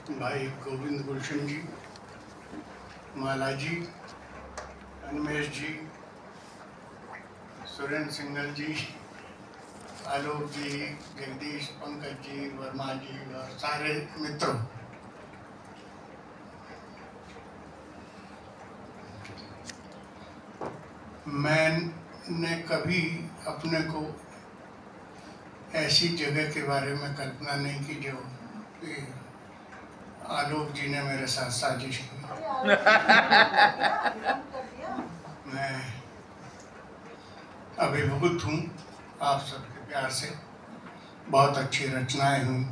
भाई गोविंद गुलशन जी, माला जी, अनमेश जी, सुरेंद्र सिंगल जी, आलोक जी, जगदीश, पंकज जी, वर्मा जी और सारे मित्रों, मैंने कभी अपने को ऐसी जगह के बारे में कल्पना नहीं की जो आलोक जी ने मेरे साथ साजिश की। मैं अभिभूत हूँ आप सबके प्यार से। बहुत अच्छी रचनाएं हुई,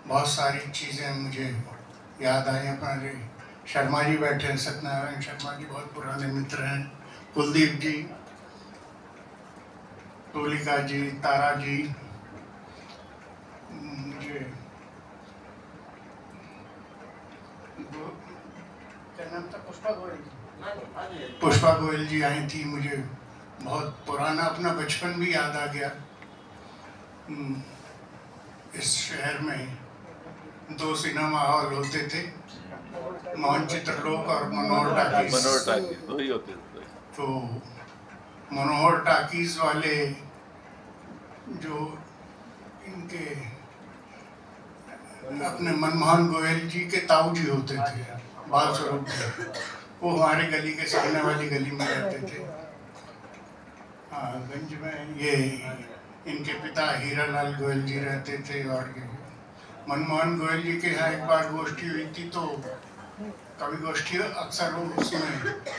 बहुत सारी चीज़ें मुझे याद आई। हमारे शर्मा जी बैठे हैं, सत्यनारायण शर्मा जी बहुत पुराने मित्र हैं, कुलदीप जी, टोलिका जी, तारा जी, मुझे क्या नाम था, पुष्पा गोयल जी आई थी। मुझे बहुत पुराना अपना बचपन भी याद आ गया। इस शहर में 2 सिनेमा हॉल होते थे, मोहन चित्रलोक और मनोहर टाकीज। तो मनोहर टाकीज वाले जो इनके अपने मनमोहन गोयल जी के ताऊ जी होते थे, बाल स्वरूप, वो हमारे गली के सामने वाली गली में रहते थे, गंज में। ये इनके पिता हीरालाल गोयल जी रहते थे। और मनमोहन गोयल जी के यहाँ एक बार गोष्ठी हुई थी, तो कवि गोष्ठी अक्सर वो उसमें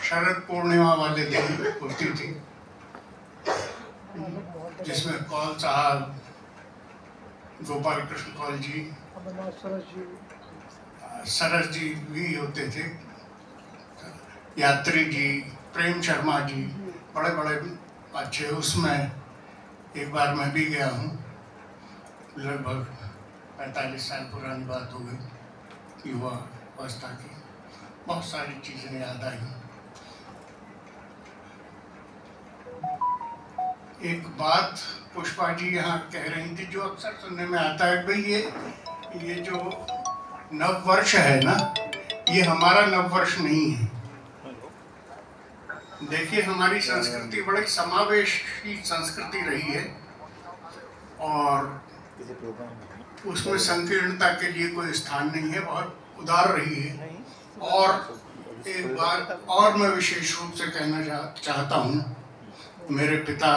शरद पूर्णिमा वाले दिन होती थी, जिसमें कौल साहब, गोपाल कृष्ण कौल जी, सरस जी भी होते थे, यात्री जी, प्रेम शर्मा जी, बड़े बड़े अच्छे। उसमें एक बार मैं भी गया हूँ, लगभग 45 साल पुरानी बात हो गई, युवा अवस्था की। बहुत सारी चीज़ें याद आई। एक बात पुष्पा जी यहाँ कह रही थी जो अक्सर सुनने में आता है, भाई ये जो नव वर्ष है ना, ये हमारा नव वर्ष नहीं है। देखिए, हमारी संस्कृति बड़ी समावेशी संस्कृति रही है और उसमें संकीर्णता के लिए कोई स्थान नहीं है, बहुत उदार रही है। और एक बार और मैं विशेष रूप से कहना चाहता हूँ, मेरे पिता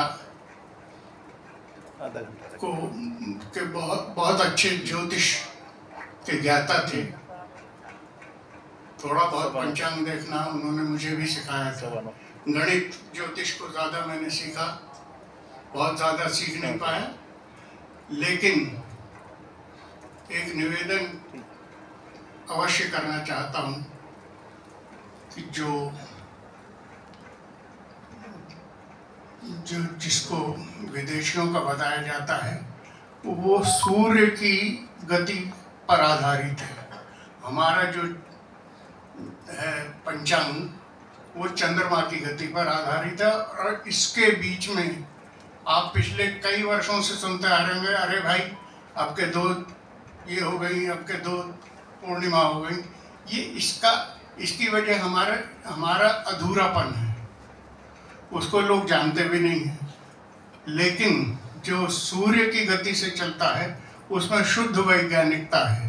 को के बहुत अच्छे ज्योतिष के ज्ञाता थे। थोड़ा बहुत पंचांग देखना उन्होंने मुझे भी सिखाया था। गणित ज्योतिष को ज़्यादा मैंने सीखा, बहुत ज़्यादा सीख नहीं पाया, लेकिन एक निवेदन अवश्य करना चाहता हूँ कि जिसको विदेशियों का बताया जाता है, वो सूर्य की गति पर आधारित है। हमारा जो है पंचांग, वो चंद्रमा की गति पर आधारित है। और इसके बीच में आप पिछले कई वर्षों से सुनते आ रहे होंगे, अरे भाई अब के 2 ये हो गई, अब के 2 पूर्णिमा हो गई। ये इसकी वजह हमारा अधूरापन है, उसको लोग जानते भी नहीं हैं। लेकिन जो सूर्य की गति से चलता है उसमें शुद्ध वैज्ञानिकता है,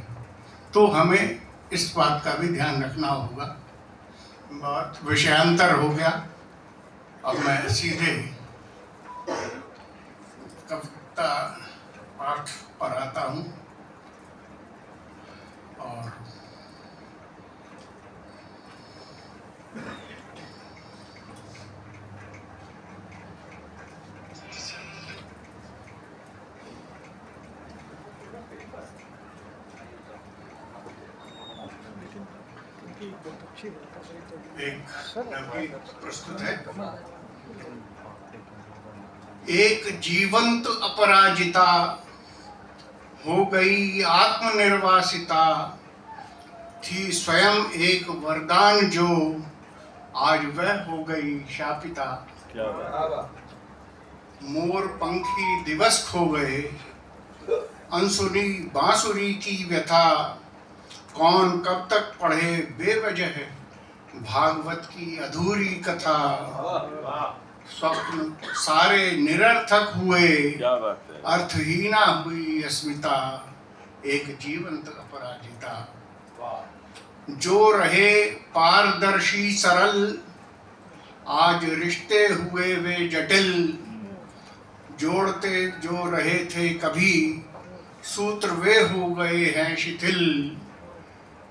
तो हमें इस बात का भी ध्यान रखना होगा। बहुत विषयांतर हो गया, अब मैं सीधे कविता पाठ पर आता हूँ। और एक प्रस्तुत है। एक जीवंत अपराजिता हो गई आत्मनिर्वासिता, थी स्वयं एक वरदान जो आज वह हो गई शापिता। मोर पंखी दिवस खो गए, अनसुनी बांसुरी की व्यथा, कौन कब तक पढ़े बेवजह भागवत की अधूरी कथा। स्वप्न सारे निरर्थक हुए, अर्थहीना हुई अस्मिता, एक जीवंत अपराजिता। जो रहे पारदर्शी सरल, आज रिश्ते हुए वे जटिल। जोड़ते जो रहे थे कभी, सूत्र वे हो गए हैं शिथिल।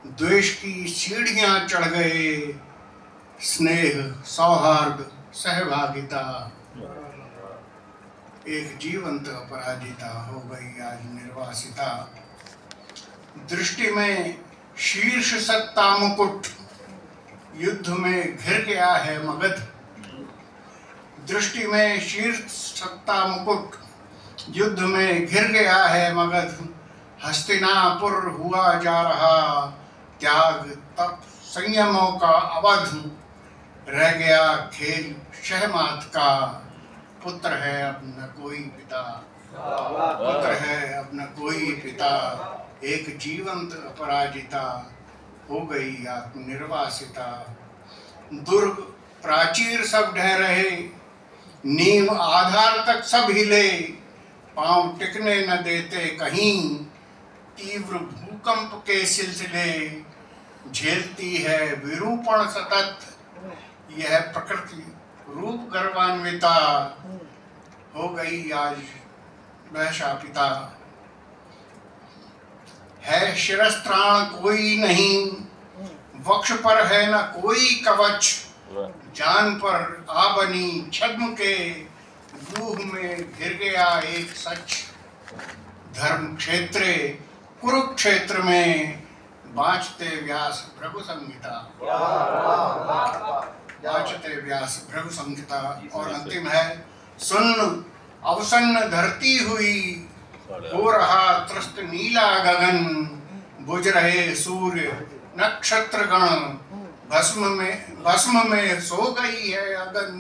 द्वेष की सीढ़ियां चढ़ गए, स्नेह सौहार्द सहभागिता, एक जीवंत अपराजिता हो गई आज निर्वासिता। दृष्टि में शीर्ष सत्ता मुकुट, युद्ध में घिर गया है मगध। दृष्टि में शीर्ष सत्ता मुकुट, युद्ध में घिर गया है मगध। हस्तिनापुर हुआ जा रहा, त्याग तप संयमों का अवध। रह गया खेल शहमात का, पुत्र है अब न कोई पिता। पुत्र है अब न कोई पिता, एक जीवंत अपराजिता हो गई आत्मनिर्वासिता। दुर्ग प्राचीर सब ढह रहे, नींव आधार तक सब हिले। पांव टिकने न देते कहीं, तीव्र भूकंप के सिलसिले। झेलती है विरूपण सतत, यह प्रकृति रूप गर्वान्विता हो गई आज वह शापिता। है शिरस्त्राण कोई नहीं, वक्ष पर है न कोई कवच। जान पर आ बनी छद्म के, रूह में घिर गया एक सच। धर्म क्षेत्रे कुरुक्षेत्र में, बाँचते व्यास भृगु संहिता। बाँचते व्यास भृगु संहिता। और अंतिम है, सुन अवसन्न धरती हुई, हो रहा त्रस्त नीला गगन। बुझ रहे सूर्य नक्षत्र गण, भस्म में सो गई है अगन।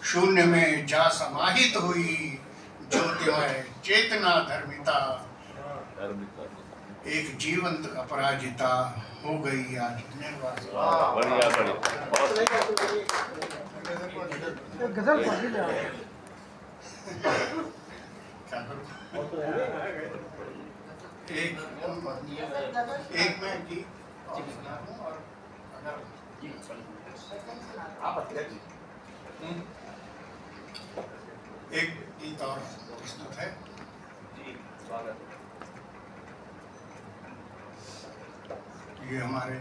शून्य में जा समाहित हुई, ज्योतिमय चेतना धर्मिता। एक जीवंत अपराजिता हो गई आज निर्वासिता। बढ़िया बढ़िया। एक मैं गीत और अगर एक गीत और प्रस्तुत है। ये हमारे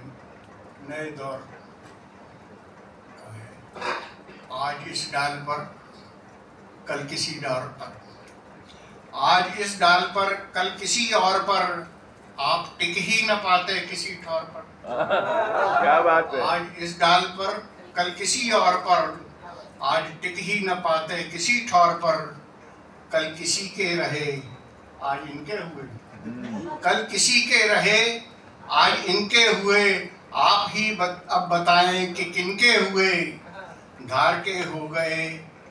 नए दौर का है। आज इस डाल पर कल किसी डाल पर, आज इस डाल पर कल किसी और पर, आप टिक ही न पाते किसी ठौर पर। क्या बात है। आज इस डाल पर कल किसी और पर, आज टिक ही न पाते किसी ठौर पर। कल किसी के रहे आज इनके हुए, कल किसी के रहे आज इनके हुए। आप ही अब बताएं कि किनके हुए। धार के हो गए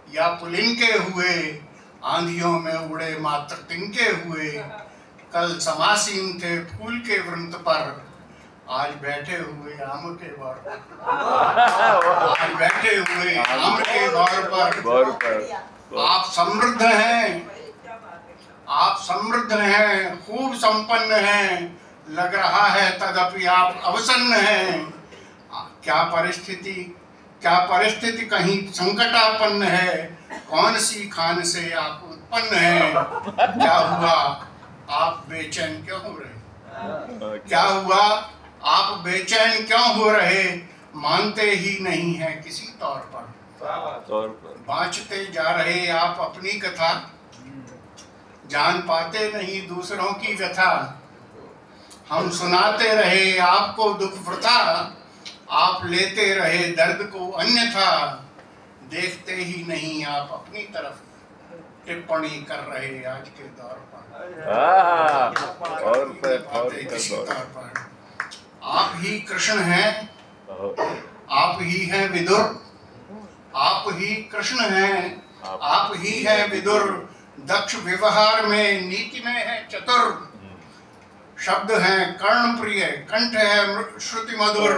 या पुलिन के हुए, आंधियों में उड़े मात्र तिनके हुए। कल समासीन थे फूल के वृंत पर, आज बैठे हुए आम के गौर पर। आज बैठे हुए आम के गौर पर। आप समृद्ध हैं, आप समृद्ध हैं, खूब संपन्न हैं। लग रहा है तदपि आप अवसन्न हैं। क्या परिस्थिति कहीं संकटापन्न है। कौन सी खान से आप उत्पन्न हैं। क्या हुआ आप बेचैन क्यों हो रहे। क्या हुआ आप बेचैन क्यों हो रहे। मानते ही नहीं है किसी तौर पर। बाँचते जा रहे आप अपनी कथा, जान पाते नहीं दूसरों की कथा। हम सुनाते रहे आपको दुख वृथा, आप लेते रहे दर्द को अन्यथा। देखते ही नहीं आप अपनी तरफ, टिप्पणी कर रहे आज के दौर पर। आप ही कृष्ण हैं, आप ही हैं विदुर। आप ही कृष्ण हैं, आप ही हैं विदुर। दक्ष व्यवहार में नीति में है चतुर। शब्द हैं कर्ण प्रिय, कंठ है श्रुति मधुर,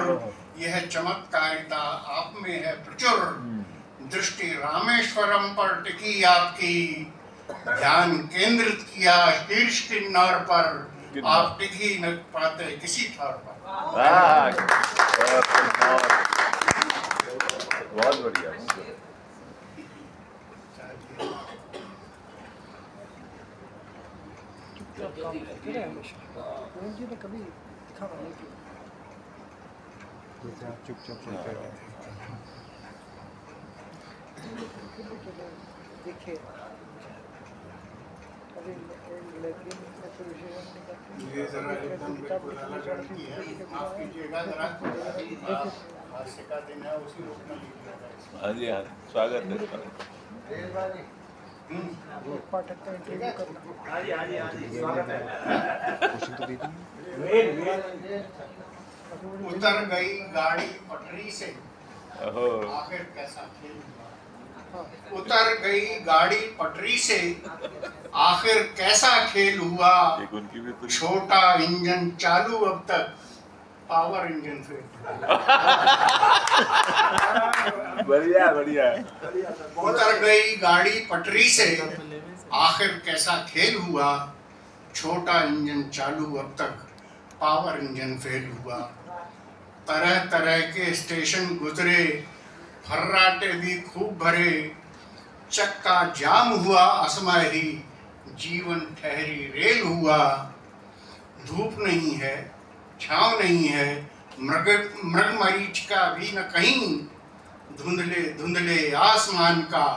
यह चमत्कारिता आप में है प्रचुर। दृष्टि रामेश्वरम पर टिकी आपकी, ध्यान केंद्रित किया शीर्ष किन्नर पर, आप टिक ही न पाते किसी ठौर पर। बहुत बढ़िया। कभी चुप देखिए ये जरा एकदम बिल्कुल अलग लड़की है, माफ कीजिएगा जरा, हास्य का दिन है उसी रूप में लीजिएगा। हाँ जी, हाँ, स्वागत है। पाठक का इंटरव्यू करना। उतर गई गाड़ी पटरी से, आखिर कैसा खेल हुआ। उतर गई गाड़ी पटरी से, आखिर कैसा खेल हुआ। छोटा इंजन चालू अब तक, पावर इंजन से। बढ़िया बढ़िया। उतर गई गाड़ी पटरी से, आखिर कैसा खेल हुआ। छोटा इंजन चालू अब तक, पावर इंजन फेल हुआ। तरह तरह के स्टेशन गुजरे, फर्राटे भी खूब भरे, चक्का जाम हुआ असमय ही, जीवन ठहरी रेल हुआ। धूप नहीं है, छांव नहीं है, मृग मरीच का भी न कहीं, धुंधले धुंधले आसमान का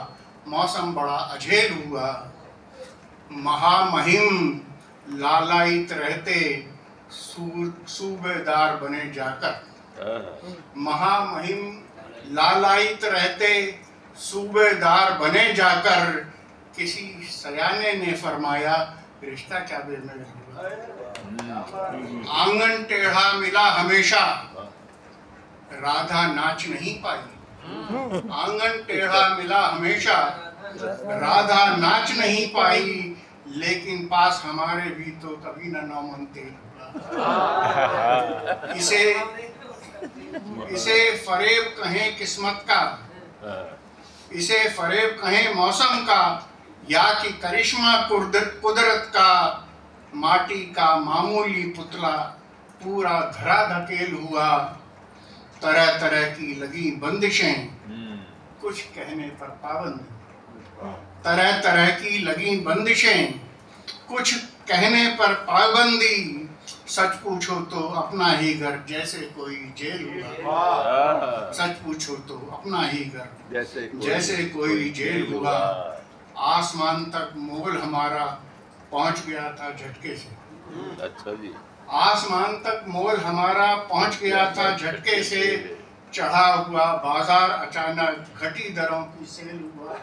मौसम बड़ा अझेल हुआ। महामहिम लालायित रहते, सूबेदार बने जाकर। महामहिम लालायित रहते, सूबेदार बने जाकर, किसी सयाने ने फरमाया रिश्ता क्या बेमेल हुआ। आंगन टेढ़ा मिला हमेशा, राधा नाच नहीं पाई। आंगन टेढ़ा मिला हमेशा, राधा नाच नहीं पाई, लेकिन पास हमारे भी तो कभी न नौमन तेल हुआ। इसे फरेब कहें किस्मत का, इसे फरेब कहें मौसम का, या कि करिश्मा कुदरत का। माटी का मामूली पुतला पूरा धरा धकेल हुआ। तरह तरह की लगी बंदिशें, कुछ कहने पर पाबंदी। तरह तरह की लगी बंदिशें, कुछ कहने पर पाबंदी। सच पूछो तो अपना ही घर जैसे कोई जेल हुआ। सच पूछो तो अपना ही घर जैसे कोई जेल हुआ। आसमान तक मोल हमारा पहुंच गया था झटके से। अच्छा जी। आसमान तक मोल हमारा पहुंच गया था झटके से। चढ़ा हुआ बाजार अचानक घटी दरों की सेल हुआ।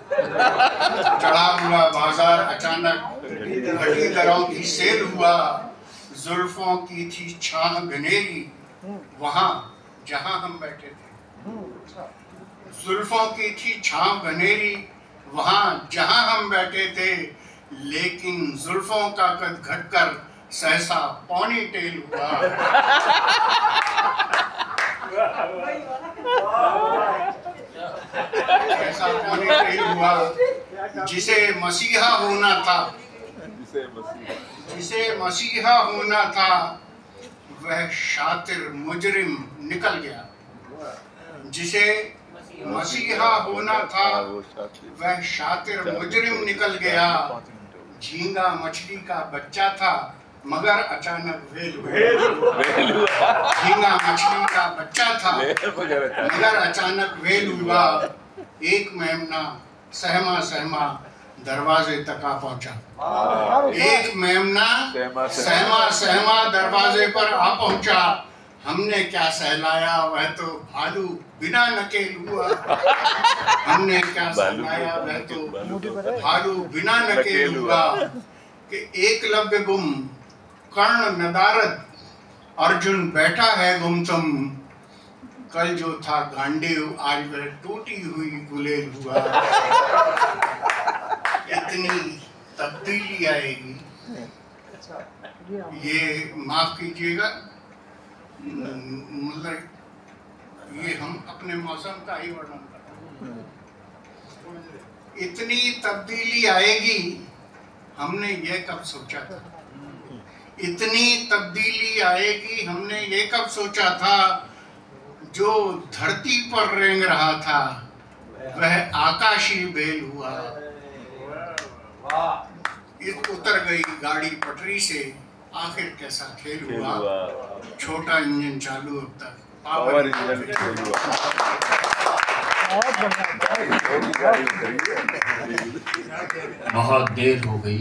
चढ़ा हुआ बाजार अचानक घटी दरों की सेल हुआ। जुल्फों की थी छाह घनेरी, वहां जहां हम बैठे थे। जुल्फों की थी छाह घनेरी, वहां जहां हम बैठे थे। लेकिन जुल्फों का कद घटकर सहसा पौनी टेल हुआ। सहसा पौनी टेल हुआ। जिसे मसीहा होना था, जिसे मसीहा होना था, वह शातिर मुजरिम निकल गया। जिसे मसीहा होना था, वह शातिर मुजरिम निकल गया। झींगा मछली का बच्चा था, मगर अचानक वेल हुआ। झींगा मछली का बच्चा था, मगर अचानक वेल हुआ। एक मेमना सहमा सहमा दरवाजे तक आ पहुंचा। एक मेमना सहमा सहमा दरवाजे पर आ पहुंचा। हमने क्या सहलाया, वह तो भालू बिना नकेल हुआ। हमने क्या सहलाया, वह तो भालू बिना नकेल हुआ। कि एकलव्य गुम, कर्ण नदारद, अर्जुन बैठा है गुमसुम। कल जो था गांडीव, आज वह टूटी हुई गुलेल हुआ। इतनी तब्दीली आएगी ये माफ कीजिएगा, मतलब ये हम अपने मौसम का ही वर्णन कर रहे हैं। इतनी तब्दीली आएगी हमने ये कब सोचा था? इतनी तब्दीली आएगी हमने ये कब सोचा था? जो धरती पर रेंग रहा था वह आकाशी बेल हुआ। उतर गई गाड़ी पटरी से, आखिर कैसा खेल हुआ। छोटा इंजन चालू अब तक पावर इंजन खेल हुआ। बहुत देर हो गई।